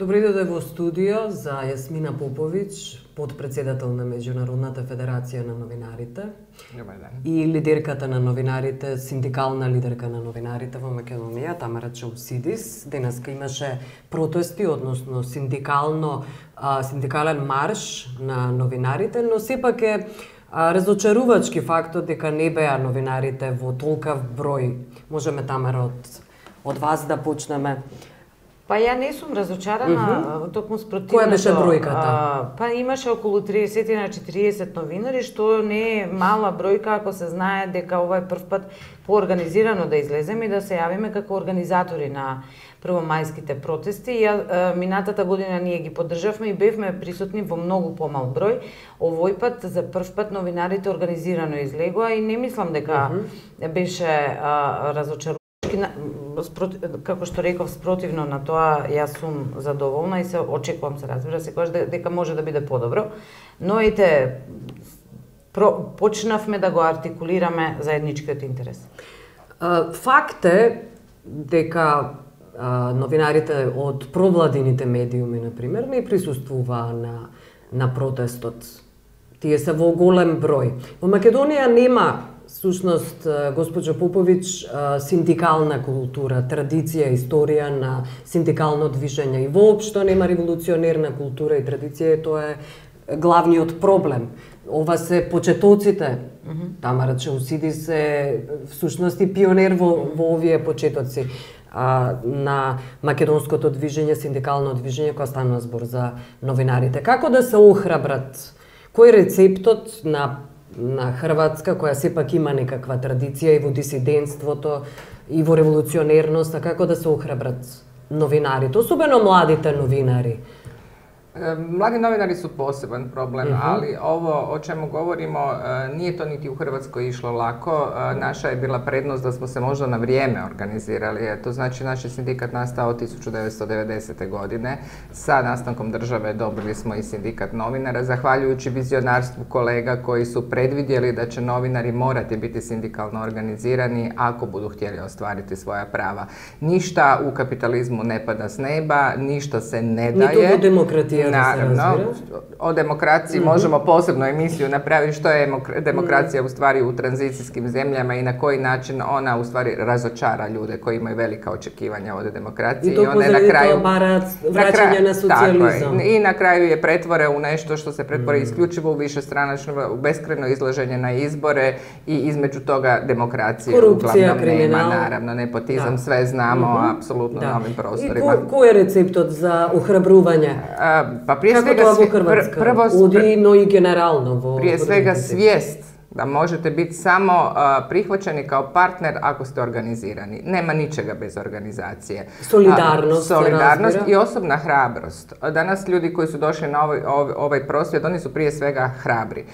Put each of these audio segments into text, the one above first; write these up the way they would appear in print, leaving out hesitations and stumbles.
Добре дојде во студио за Јасмина Поповиќ, подпредседател на Меѓународната федерација на новинарите. Добар ден. И лидерката на новинарите, синдикална лидерка на новинарите во Македонија, Тамара Чаусидис. Денеска имаше протести, односно синдикален марш на новинарите, но сепак е разочарувачки фактот дека не беа новинарите во толкав број. Можеме, Тамара, од вас да почнеме. Па ја не сум разочарана, токму спротивното. Која беше бројката? Па имаше околу 30 на 40 новинари, што не е мала бројка ако се знае дека ова е прв пат поорганизирано да излеземе и да се јавиме како организатори на првомајските протести. Минатата година ние ги поддржавме и бевме присутни во многу помал број. Овој пат за прв пат новинарите организирано излегоа и не мислам дека беше разочарување. Како што реков, спротивно на тоа, јас сум задоволна и се очекувам, се разбира се, дека може да биде подобро. Но ете, почнавме да го артикулираме заедничкиот интерес. Факт е дека новинарите од провладините медиуми, например, не присуствуваа на протестот. Тие се во голем број. Во Македонија нема, всушност, госпоđo Поповиќ, синдикална култура, традиција, историја на синдикално движење и воопшто нема револуционерна култура и традиција, тоа е главниот проблем. Ова се почетоците. Тамара Чаусидис е всушност и пионер во овие почетоци на македонското движење, синдикално движење, кога станува збор за новинарите. Како да се охрабрат? Кој е рецептот на Хрватска, која сепак има некаква традиција и во дисидентството, и во револуционерноста, како да се охрабрат новинарите, особено младите новинари? Mladi novinari su poseban problem, ali ovo o čemu govorimo nije to niti u Hrvatskoj išlo lako. Naša je bila prednost da smo se možda na vrijeme organizirali. To znači naš je sindikat nastao 1990. godine. Sa nastankom države dobili smo i sindikat novinara, zahvaljujući vizionarstvu kolega koji su predvidjeli da će novinari morati biti sindikalno organizirani ako budu htjeli ostvariti svoja prava. Ništa u kapitalizmu ne pada s neba, ništa se ne daje. Ni to demokratija. Naravno, o demokraciji možemo posebnu emisiju napraviti što je demokracija u stvari u tranzicijskim zemljama i na koji način ona u stvari razočara ljude koji imaju velika očekivanja od demokracije. I to na kraju vraćanje na socijalizam. I na kraju je pretvore u nešto što se pretvore isključivo u višestranačno, u beskrajno izlaženje na izbore i između toga demokracije uglavnom nema. Naravno, nepotizam, sve znamo apsolutno na ovim prostorima. I ko je receptot za ohrabruvanje? Pa prije svega svijest da možete biti samo prihvaćeni kao partner ako ste organizirani. Nema ničega bez organizacije. Solidarnost i osobna hrabrost. Danas ljudi koji su došli na ovaj prosvjed, oni su prije svega hrabri.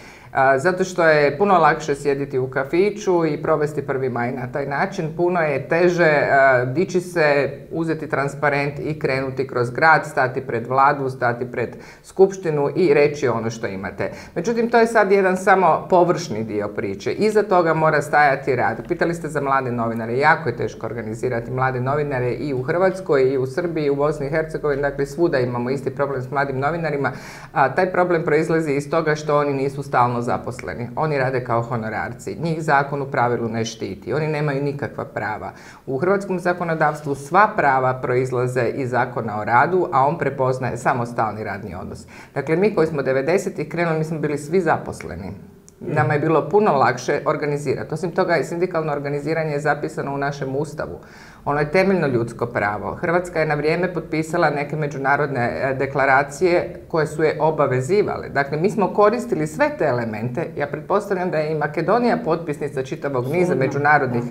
Zato što je puno lakše sjediti u kafiću i provesti 1. maj na taj način. Puno je teže dići se, uzeti transparent i krenuti kroz grad, stati pred vladu, stati pred skupštinu i reći ono što imate. Međutim, to je sad jedan samo površni dio priče. Iza toga mora stajati rad. Pitali ste za mlade novinare. Jako je teško organizirati mlade novinare i u Hrvatskoj, i u Srbiji, i u Bosni i Hercegovini. Dakle, svuda imamo isti problem s mladim novinarima. Taj problem proizlazi iz toga što oni nisu stalno zaposleni. Oni rade kao honorarci. Njih zakon u pravilu ne štiti. Oni nemaju nikakva prava. U hrvatskom zakonodavstvu sva prava proizlaze iz zakona o radu, a on prepoznaje samo stalni radni odnos. Dakle, mi koji smo 90-ih krenuli, mi smo bili svi zaposleni. Nama je bilo puno lakše organizirati. Osim toga, sindikalno organiziranje je zapisano u našem Ustavu. Ono je temeljno ljudsko pravo. Hrvatska je na vrijeme potpisala neke međunarodne deklaracije koje su je obavezivale. Dakle, mi smo koristili sve te elemente. Ja pretpostavljam da je i Makedonija potpisnica čitavog niza međunarodnih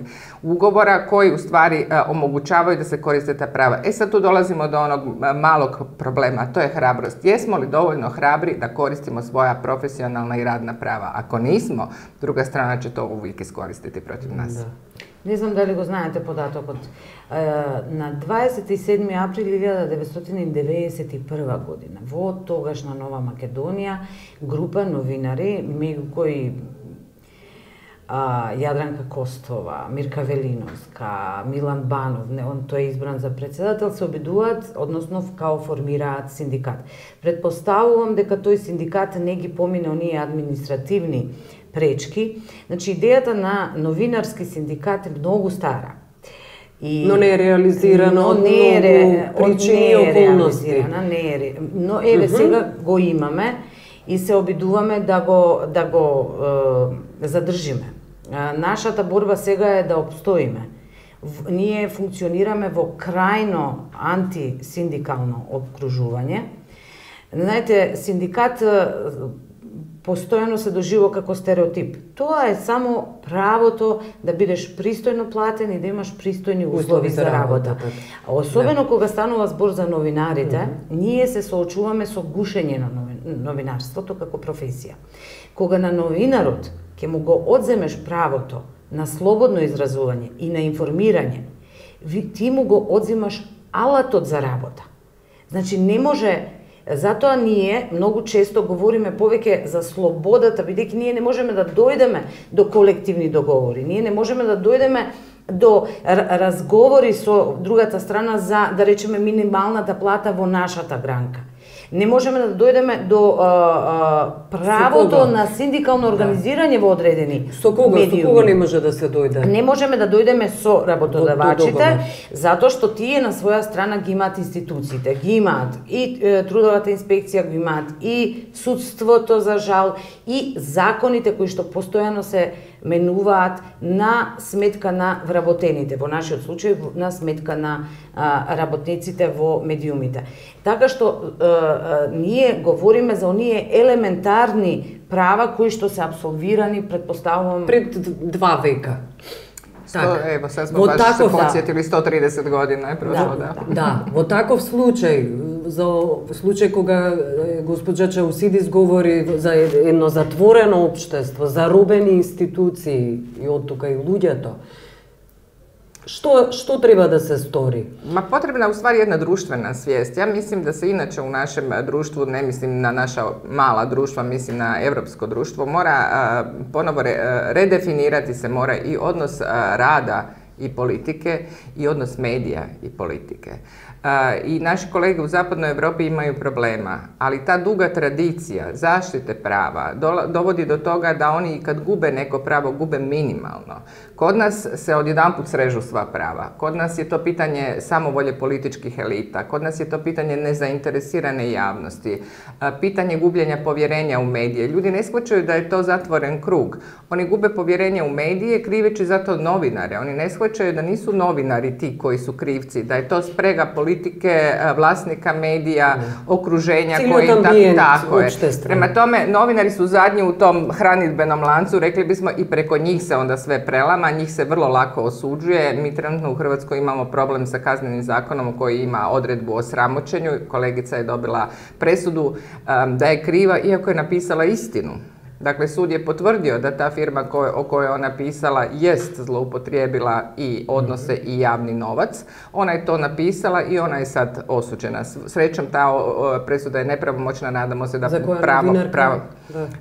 ugovora koji u stvari omogućavaju da se koriste ta prava. Sad tu dolazimo do onog malog problema, a to je hrabrost. Jesmo li dovoljno hrabri da koristimo svoja profesionalna i radna prava? Ako nismo, druga strana će to uvijek iskoristiti protiv nas. Не знам дали го знаете податокот. На 27. април 1991 година, во тогашна Нова Македонија, група новинари, меѓу кои Jadranka Kostova, Mirka Velinovska, Milan Banov, on to je izbran za председател, се обидуваат, односно као формираат синдикат. Предпоставувам дека тој синдикат не ги помине оние административни пречки. Значи, идејата на новинарски синдикат е многу стара. Но не е реализирано од многу причини и околности. Но еве сега го имаме и се обидуваме да го задржиме. Нашата борба сега е да обстоиме. Ние функционираме во крајно антисиндикално обкружување. Знаете, синдикат постојано се доживува како стереотип. Тоа е само правото да бидеш пристојно платен и да имаш пристојни услови за работа. Особено кога станува збор за новинарите, ние се соочуваме со гушење на новинарството како професија. Кога на новинарот ќе му го одземеш правото на слободно изразување и на информирање, ти му го одзимаш алатот за работа. Значи, не може. Затоа ние многу често говориме повеќе за слободата, бидејќи ние не можеме да дојдеме до колективни договори. Ние не можеме да дојдеме до разговори со другата страна за, да речеме, минималната плата во нашата гранка. Не можеме да дојдеме до правото на синдикално организирање во одредени медиуми. Со кога не може да се дојде? Не можеме да дојдеме со работодавачите, затоа што тие на своја страна ги имаат институциите, ги имаат и трудовата инспекција, ги имаат и судството, за жал, и законите кои што постојано се менуваат на сметка на вработените, во нашиот случај на сметка на работниците во медиумите. Така што ние говориме за оние елементарни права кои што се апсолвирани, предпоставувам, пред 2 века. Ево, сега смо баш се подсетили 130 година е прошло, Да, во таков случај, за случај кога госпоđа Чаусидис говори за едно затворено општество, заробени институции и од тука и луѓето, Što treba da se stori? Potrebna je u stvari jedna društvena svijest. Ja mislim da se inače u našem društvu, ne mislim na naša mala društva, mislim na evropsko društvo, mora ponovo redefinirati se mora i odnos rada i politike i odnos medija i politike. I naši kolege u zapadnoj Europi imaju problema, ali ta duga tradicija zaštite prava dovodi do toga da oni kad gube neko pravo, gube minimalno. Kod nas se odjedanput srežu sva prava. Kod nas je to pitanje samovolje političkih elita. Kod nas je to pitanje nezainteresirane javnosti. Pitanje gubljenja povjerenja u medije. Ljudi ne shvaćaju da je to zatvoren krug. Oni gube povjerenje u medije kriveći zato novinare. Oni ne shvaćaju da nisu novinari ti koji su krivci, da je to sprega politike, vlasnika medija, okruženja koji tako je. Prema tome, novinari su zadnji u tom hranidbenom lancu, rekli bismo, i preko njih se onda sve prelama, njih se vrlo lako osuđuje. Mi trenutno u Hrvatskoj imamo problem sa kaznenim zakonom koji ima odredbu o sramoćenju. Kolegica je dobila presudu da je kriva, iako je napisala istinu. Dakle, sud je potvrdio da ta firma o kojoj je ona pisala jest zloupotrijebila i odnose i javni novac. Ona je to napisala i ona je sad osuđena. Srećom, ta presuda je nepravomoćna, nadamo se da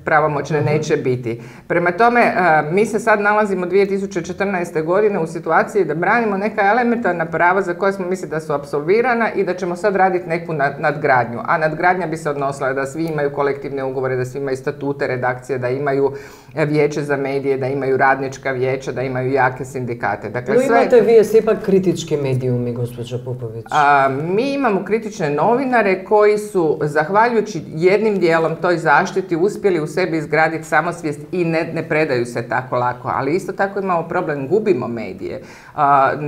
pravomoćne neće biti. Prema tome, mi se sad nalazimo 2014. godine u situaciji da branimo neka elementarna prava za koja smo mislili da su apsolvirana i da ćemo sad raditi neku nadgradnju. A nadgradnja bi se odnosila da svi imaju kolektivne ugovore, da svi imaju statute, redakcije, da imaju vijeće za medije, da imaju radnička vijeća, da imaju jake sindikate. Dakle, no imate vi ipak kritički medijumi, gospođo Popović? Mi imamo kritične novinare koji su, zahvaljujući jednim dijelom toj zaštiti, uspjeli u sebi izgraditi samosvijest i ne predaju se tako lako. Ali isto tako imamo problem, gubimo medije.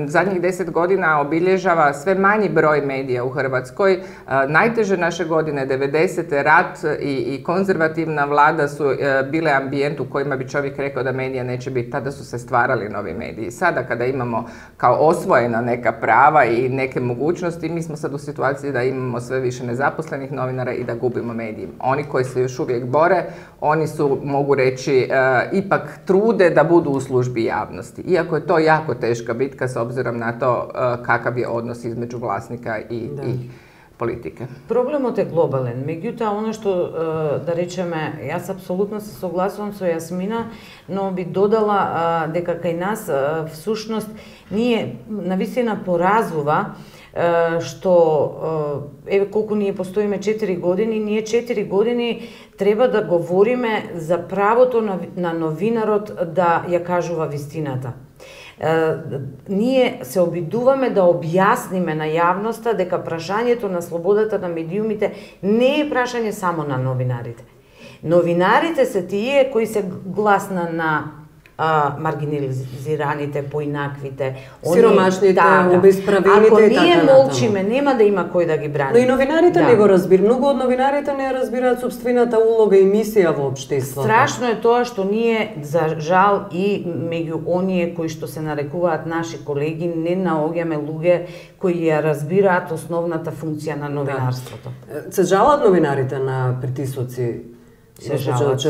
Zadnjih 10 godina obilježava sve manji broj medija u Hrvatskoj. Najteže naše godine, 90. rat i konzervativna vlada su bile ambijent u kojima bi čovjek rekao da medija neće biti. Tada su se stvarali novi mediji. Sada kada imamo kao osvojena neka prava i neke mogućnosti, mi smo sad u situaciji da imamo sve više nezaposlenih novinara i da gubimo medije. Oni koji se još uvijek bore, oni su, mogu reći, ipak trude da budu u službi javnosti. Iako je to jako teška bitka s obzirom na to kakav je odnos između vlasnika i politike. Проблемот е глобален, меѓутоа оно што да речеме, јас апсолутно се согласувам со Јасмина, но би додала дека кај нас всушност ние навистина поразува што еве колку ние постоиме 4 години, ние 4 години треба да говориме за правото на новинарот да ја кажува вистината. Ние се обидуваме да објасниме на јавноста дека прашањето на слободата на медиумите не е прашање само на новинарите. Новинарите се тие кои се гласна на маргинализираните, поинаквите, сиромашните, обесправените и така натаму. Ако ние молчиме, натаму, нема да има кој да ги брани. Но и новинарите не го разбираат. Многу од новинарите не разбираат собствената улога и мисија во општеството. Страшно е тоа што ние, за жал, и меѓу оние кои што се нарекуваат наши колеги, не наоѓаме луѓе кои ја разбираат основната функција на новинарството. Се жалат новинарите на притисоци? Се жалат.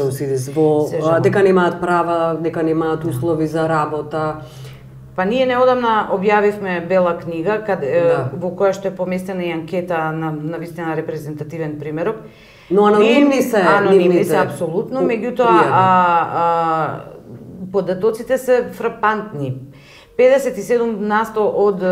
Дека немаат права, дека немаат услови за работа. Па ние неодамна објавивме бела книга во која што е поместена и анкета на вистина репрезентативен примерок. Но анонимни се. Анонимни се апсолутно, меѓутоа податоците се фрапантни. 57% од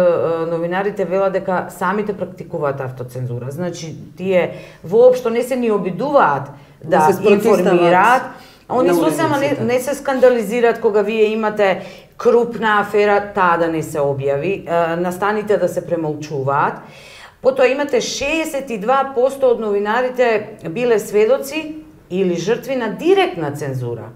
новинарите велат дека самите практикуваат автоцензура. Значи, тие воопшто не се ни обидуваат да информираат. Они сосема не се скандализираат кога вие имате крупна афера, таа да не се објави, настаните да се премолчуваат. Потоа имате 62% од новинарите биле сведоци или жртви на директна цензура.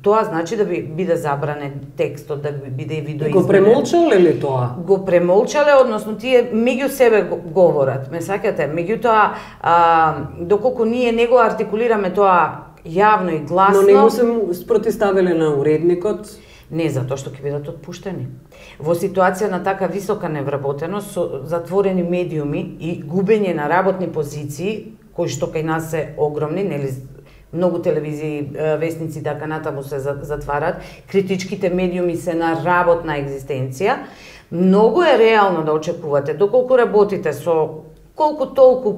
Тоа значи да биде забранен текстот, да биде видоизменен. Го премолчале ли тоа? Го премолчале, односно тие меѓу себе говорат, ме саќате. Меѓутоа, доколку ние не го артикулираме тоа јавно и гласно... Но не го се спротиставиле на уредникот? Не, затоа што ќе бидат отпуштени. Во ситуација на така висока невработеност, со затворени медиуми и губење на работни позиции, кои што кај нас се огромни, нели, многу телевизии, весници така натаму се затварат, критичките медиуми се на работна екзистенција, многу е реално да очекувате, доколку работите со колку толку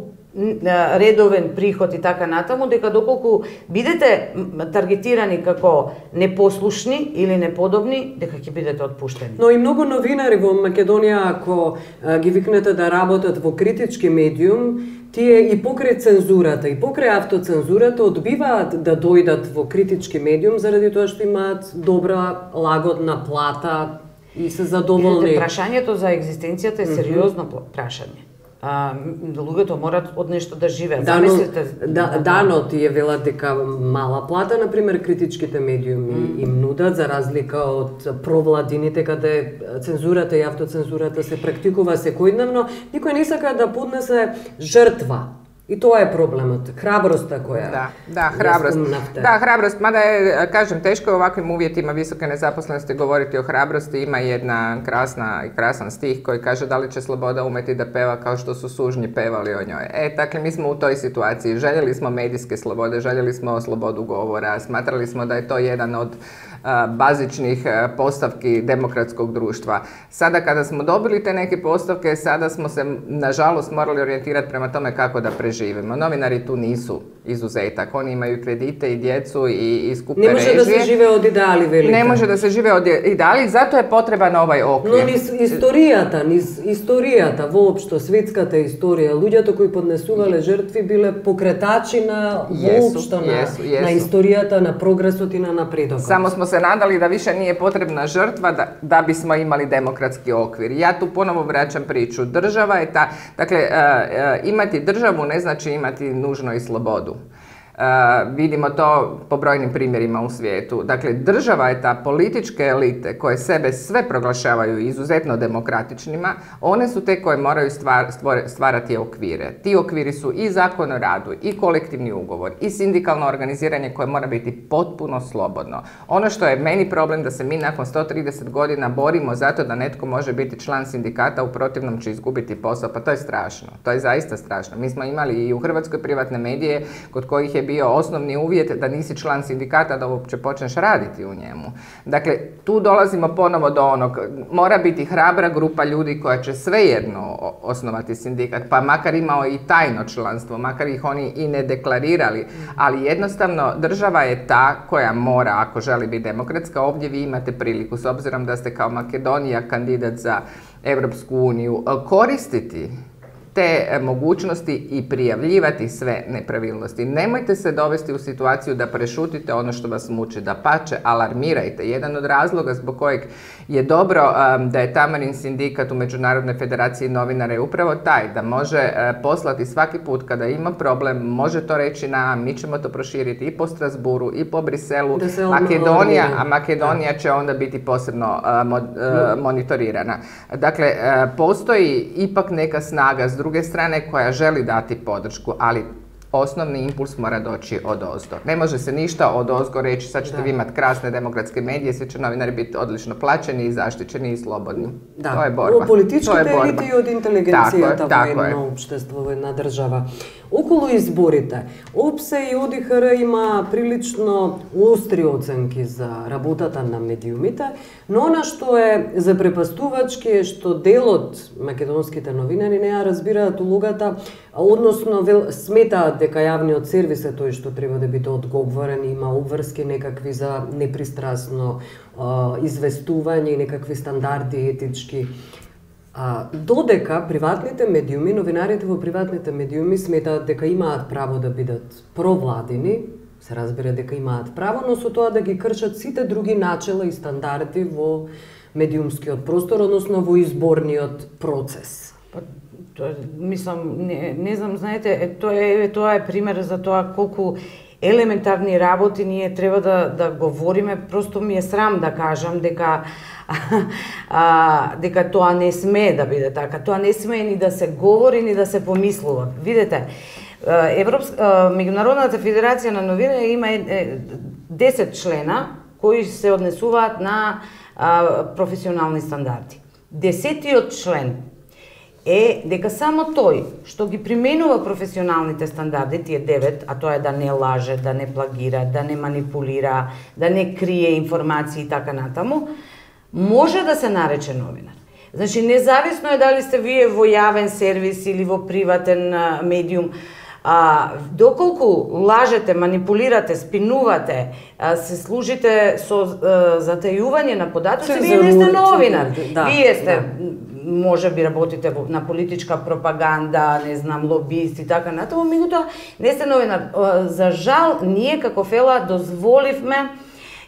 редовен приход и така натаму, дека доколку бидете таргетирани како непослушни или неподобни, дека ќе бидете отпуштени. Но и многу новинари во Македонија, ако ги викнете да работат во критички медиум, тие и покрај цензурата, и покрај автоцензурата одбиваат да дојдат во критички медиум заради тоа што имаат добра, лагодна плата и се задоволни. Прашањето за екзистенцијата е сериозно прашање. Луѓето морат од нешто да живеат. Дано тие велат дека мала плата, например, критичките медиуми им нудат, за разлика од провладините, каде цензурата и автоцензурата се практикува секојдневно, никој не сака да поднесе жртва. И тоа е проблемот, храброста која храброст. Да, храброст, мада е, кажем, тешко у оваквим увјетима високе незаposleности говорити о храбрости. Има една красан стих кој каже дали ќе слобода умети да пева као што су сужњи певали о њој. Такле, ми смо у тој ситуацији. Желели смо медијске слободе, желели смо слободу говора, сматрали смо да е тоа еден од bazičnih postavki demokratskog društva. Sada kada smo dobili te neke postavke, sada smo se, nažalost, morali orijentirati prema tome kako da preživimo. Novinari tu nisu izuzetak. Oni imaju kredite i djecu i skupe režije. Ne može da se žive od ideali velike. Ne može da se žive od ideali, zato je potreban ovaj okvir. Но низ историјата, воопшто, светската историја, луѓето кои поднесувале жртви биле покретачи на воопшто на историјата, на прогресот и на напредокот. Samo smo se nadali da više nije potrebna žrtva da bismo imali demokratski okvir. Ja tu ponovo vraćam priču. Država je ta, dakle, imati državu ne znači imati nužno i slobodu. Vidimo to po brojnim primjerima u svijetu. Dakle, država je ta, političke elite koje sebe sve proglašavaju izuzetno demokratičnima, one su te koje moraju stvarati okvire. Ti okviri su i zakon o radu, i kolektivni ugovor, i sindikalno organiziranje koje mora biti potpuno slobodno. Ono što je meni problem da se mi nakon 130 godina borimo zato da netko može biti član sindikata, u protivnom će izgubiti posao, pa to je strašno. To je zaista strašno. Mi smo imali i u Hrvatskoj privatne medije kod kojih je bio osnovni uvjet da nisi član sindikata da uopće počneš raditi u njemu. Dakle, tu dolazimo ponovo do onog, mora biti hrabra grupa ljudi koja će svejedno osnovati sindikat, pa makar imao i tajno članstvo, makar ih oni i ne deklarirali, ali jednostavno država je ta koja mora, ako želi biti demokratska, ovdje vi imate priliku, s obzirom da ste kao Makedonija kandidat za Europsku uniju, koristiti te mogućnosti i prijavljivati sve nepravilnosti. Nemojte se dovesti u situaciju da prešutite ono što vas muči, dapače, alarmirajte. Jedan od razloga zbog kojeg je dobro da je Tamarin sindikat u Međunarodnoj federaciji novinara je upravo taj, da može poslati svaki put kada ima problem, može to reći mi ćemo to proširiti i po Strasburu i po Briselu, Makedonija će onda biti posebno monitorirana. Dakle, postoji ipak neka snaga s druge strane koja želi dati podršku, ali osnovni impuls mora doći odozdo. Ne može se ništa odozgo reći, sad ćete vi imati krasne demokratske medije, svi će novinari biti odlično plaćeni i zaštićeni i slobodni. To je borba. Od političke elite i od inteligencije ta vojno opštestvo, vojna država. Okolo izborите, ОПСЕ и ОДИХР има прилично остри оценки за работата на медиумите, но она што е запрепастувачки е што дел од македонските новинари не ја разбираат улогата, односно сметаат дека јавниот сервис е тој што треба да биде одговорен, има обврски некакви за непристрасно известување и некакви стандарди етички. Додека приватните медиуми, новинарите во приватните медиуми сметаат дека имаат право да бидат провладини, се разбира дека имаат право, но со тоа да ги кршат сите други начела и стандарди во медиумскиот простор, односно во изборниот процес. Мислам, не знам, знаете, тоа е пример за тоа колку елементарни работи ние треба да говориме. Просто ми е срам да кажам дека тоа не смее да биде така. Тоа не смее ни да се говори, ни да се помислува. Видете, Меѓународната федерација на новинари има 10 члена кои се однесуваат на професионални стандарди. 10-тиот член е дека само тој што ги применува професионалните стандарди, тие 9, а тоа е да не лаже, да не плагира, да не манипулира, да не крие информации и така натаму, може да се нарече новинар. Значи, независно е дали сте вие во јавен сервис или во приватен медиум, доколку лажете, манипулирате, спинувате, се служите со затајување на податоци, вие не сте новинар. Вие сте, може би работите на политичка пропаганда, не знам, лобист и така натаму, меѓутоа не сте новинар. За жал, ние како ФЕЛА дозволивме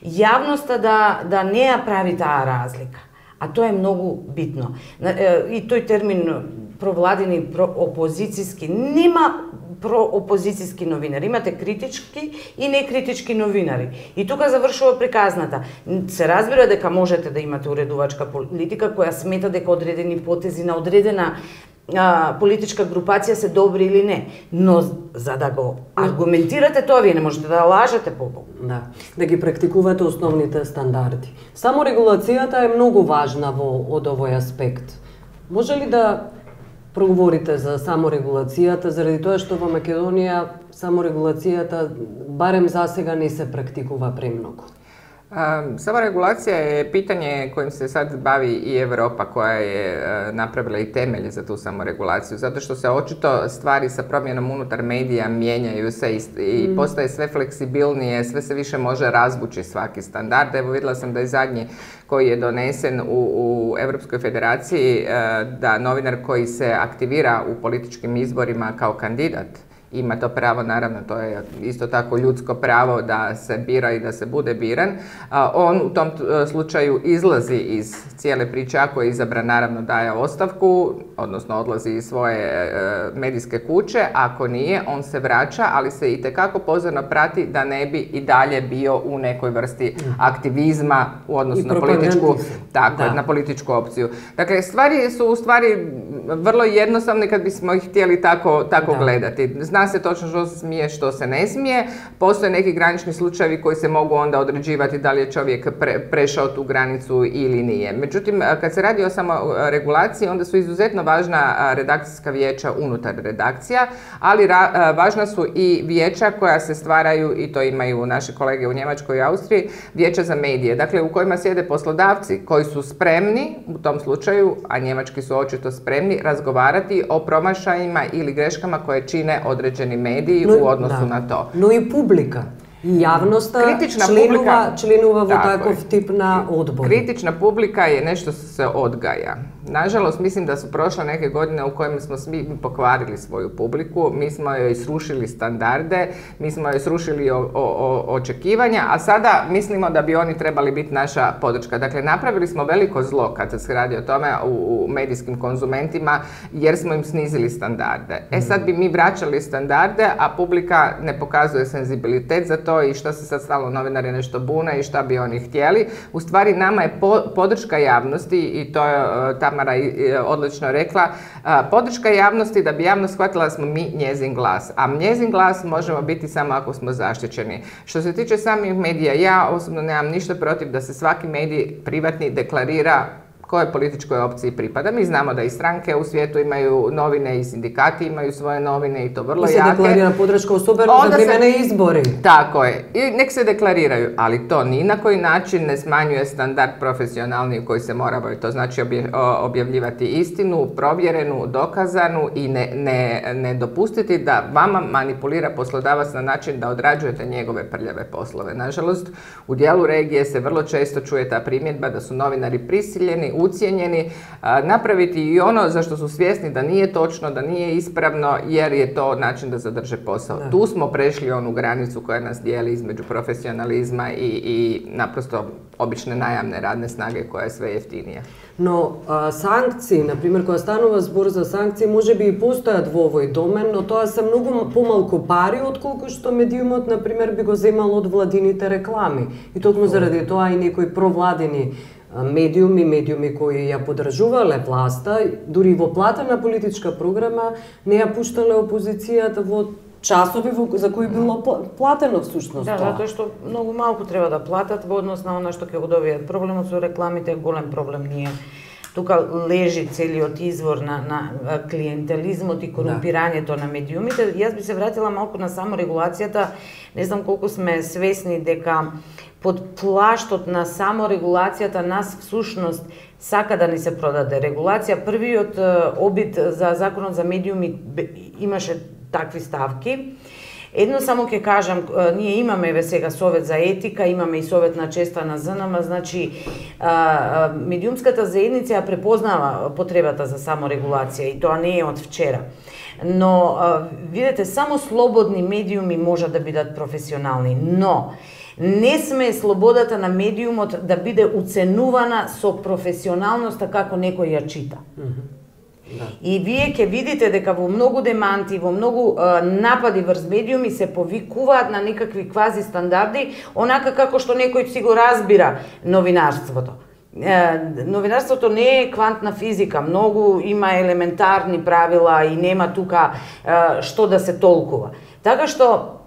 јавноста да не ја прави таа разлика. А тоа е многу битно. И тој термин провладени, опозицијски, нема проопозицијски новинари. Имате критички и некритички новинари. И тука завршува приказната. Се разбира дека можете да имате уредувачка политика која смета дека одредени потези на одредена политичка групација се добри или не, но за да го аргументирате тоа, вие не можете да лажете побогу. Да ги практикувате основните стандарди. Само регулацијата е многу важна од овој аспект. Може ли да проговорите за саморегулацијата, заради тоа што во Македонија саморегулацијата барем засега не се практикува премногу? Samoregulacija je pitanje kojim se sad bavi i Europa koja je napravila i temelje za tu samoregulaciju, zato što se očito stvari sa promjenom unutar medija mijenjaju se i postaje sve fleksibilnije, sve se više može razvući svaki standard. Evo vidjela sam da je zadnji koji je donesen u Europskoj federaciji da novinar koji se aktivira u političkim izborima kao kandidat ima to pravo, naravno, to je isto tako ljudsko pravo da se bira i da se bude biran. On u tom slučaju izlazi iz cijele priče, ako je izabran, naravno daje ostavku, odnosno odlazi iz svoje medijske kuće. Ako nije, on se vraća, ali se itekako pozorno prati da ne bi i dalje bio u nekoj vrsti aktivizma u odnosu na političku, na političku opciju. Dakle, stvari su u stvari vrlo jednostavne kad bismo ih htjeli tako gledati. Zna zna se točno što se smije, što se ne smije. Postoje neki granični slučajevi koji se mogu onda određivati da li je čovjek prešao tu granicu ili nije. Međutim, kad se radi o samoregulaciji, onda su izuzetno važna redakcijska vijeća unutar redakcija, ali važna su i vijeća koja se stvaraju, i to imaju naše kolege u Njemačkoj i Austriji, vijeća za medije, dakle u kojima sjede poslodavci koji su spremni u tom slučaju, a njemački su očito spremni, razgovarati o promašajima ili greškama koje čine određeni mediji u odnosu na to. No i publika. Javnost členova takav tip na odboru. Kritična publika je nešto što se odgaja. Nažalost, mislim da su prošle neke godine u kojima smo svi pokvarili svoju publiku, mi smo joj srušili standarde, mi smo joj srušili očekivanja, a sada mislimo da bi oni trebali biti naša podrška. Dakle, napravili smo veliko zlo kad se radi o tome u medijskim konzumentima, jer smo im snizili standarde. Sad bi mi vraćali standarde, a publika ne pokazuje senzibilitet za to i što se sad stalo novinari nešto bune i šta bi oni htjeli. U stvari, nama je podrška javnosti, i to je Tamara odlično rekla, podrška javnosti da bi javnost shvatila da smo mi njezin glas. A njezin glas možemo biti samo ako smo zaštićeni. Što se tiče samih medija, ja osobno nemam ništa protiv da se svaki medij privatni deklarira kojoj političkoj opciji pripada. Mi znamo da i stranke u svijetu imaju novine i sindikati imaju svoje novine i to vrlo jake. I se deklarira podrška osobeno za primjene izbori. Tako je. I nek se deklariraju, ali to ni na koji način ne smanjuje standard profesionalni koji se mora obaviti. To znači objavljivati istinu, provjerenu, dokazanu i ne dopustiti da vama manipulira poslodavac na način da odrađujete njegove prljave poslove. Nažalost, u dijelu regije se vrlo često čuje ta primjedba da su novinari prisiljeni, ucijenjeni, napraviti i ono za što su svjesni da nije točno, da nije ispravno, jer je to način da zadrže posao. Da. Tu smo prešli onu granicu koja nas dijeli između profesionalizma i naprosto obične najamne radne snage koja je sve jeftinija. No, sankcije, na primjer, koja stanova zbor za sankcije, može bi i postojati v ovoj domen, no to se mnogo pomalko pari, odkoliko što medijumot, na primjer, bi go zemalo od vladinite reklami. I tokmo zaradi toa i nekoj provladini medijumi koji ja podražuvale vlasta, дури во платена политичка програма, не ја пуштале опозицијата во часови за кои било платено всушност. Да, затоа што многу малку треба да платат во однос на она што ќе го добијат. Проблемот со рекламите е голем проблем, ние тука лежи целиот извор на клиентелизмот и корумпирањето на медиумите. Јас би се вратила малку на саморегулацијата. Не знам колку сме свесни дека под плаштот на саморегулацијата нас всушност сака да ни се продаде регулација. Првиот обид за законот за медиуми имаше такви ставки. Едно само ќе кажам, ние имаме еве сега совет за етика, имаме и совет на честа на ЗНМ, значи медиумската заедница ја препознава потребата за саморегулација и тоа не е од вчера. Но видете, само слободни медиуми можат да бидат професионални, но не сме слободата на медиумот да биде уценувана со професионалноста како некој ја чита. Да. И вие ќе видите дека во многу деманти, во многу напади врз медиуми се повикуваат на некакви квази стандарди, онака како што некој си го разбира новинарството. Новинарството не е квантна физика, многу има елементарни правила и нема тука што да се толкува. Така што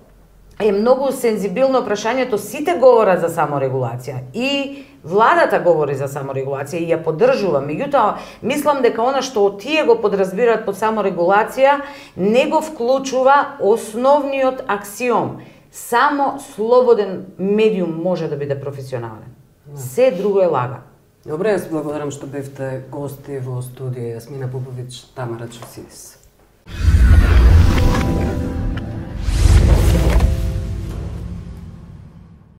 е многу сензибилно прашањето, сите говорат за саморегулација и владата говори за саморегулација и ја поддржувам. Меѓутоа, мислам дека она што тие го подразбираат под саморегулација не го вклучува основниот аксиом. Само слободен медиум може да биде професионален. Се друго е лага. Добре, јас благодарам што бевте гости во студија. Јасмина Поповиќ, Тамара Чусидис.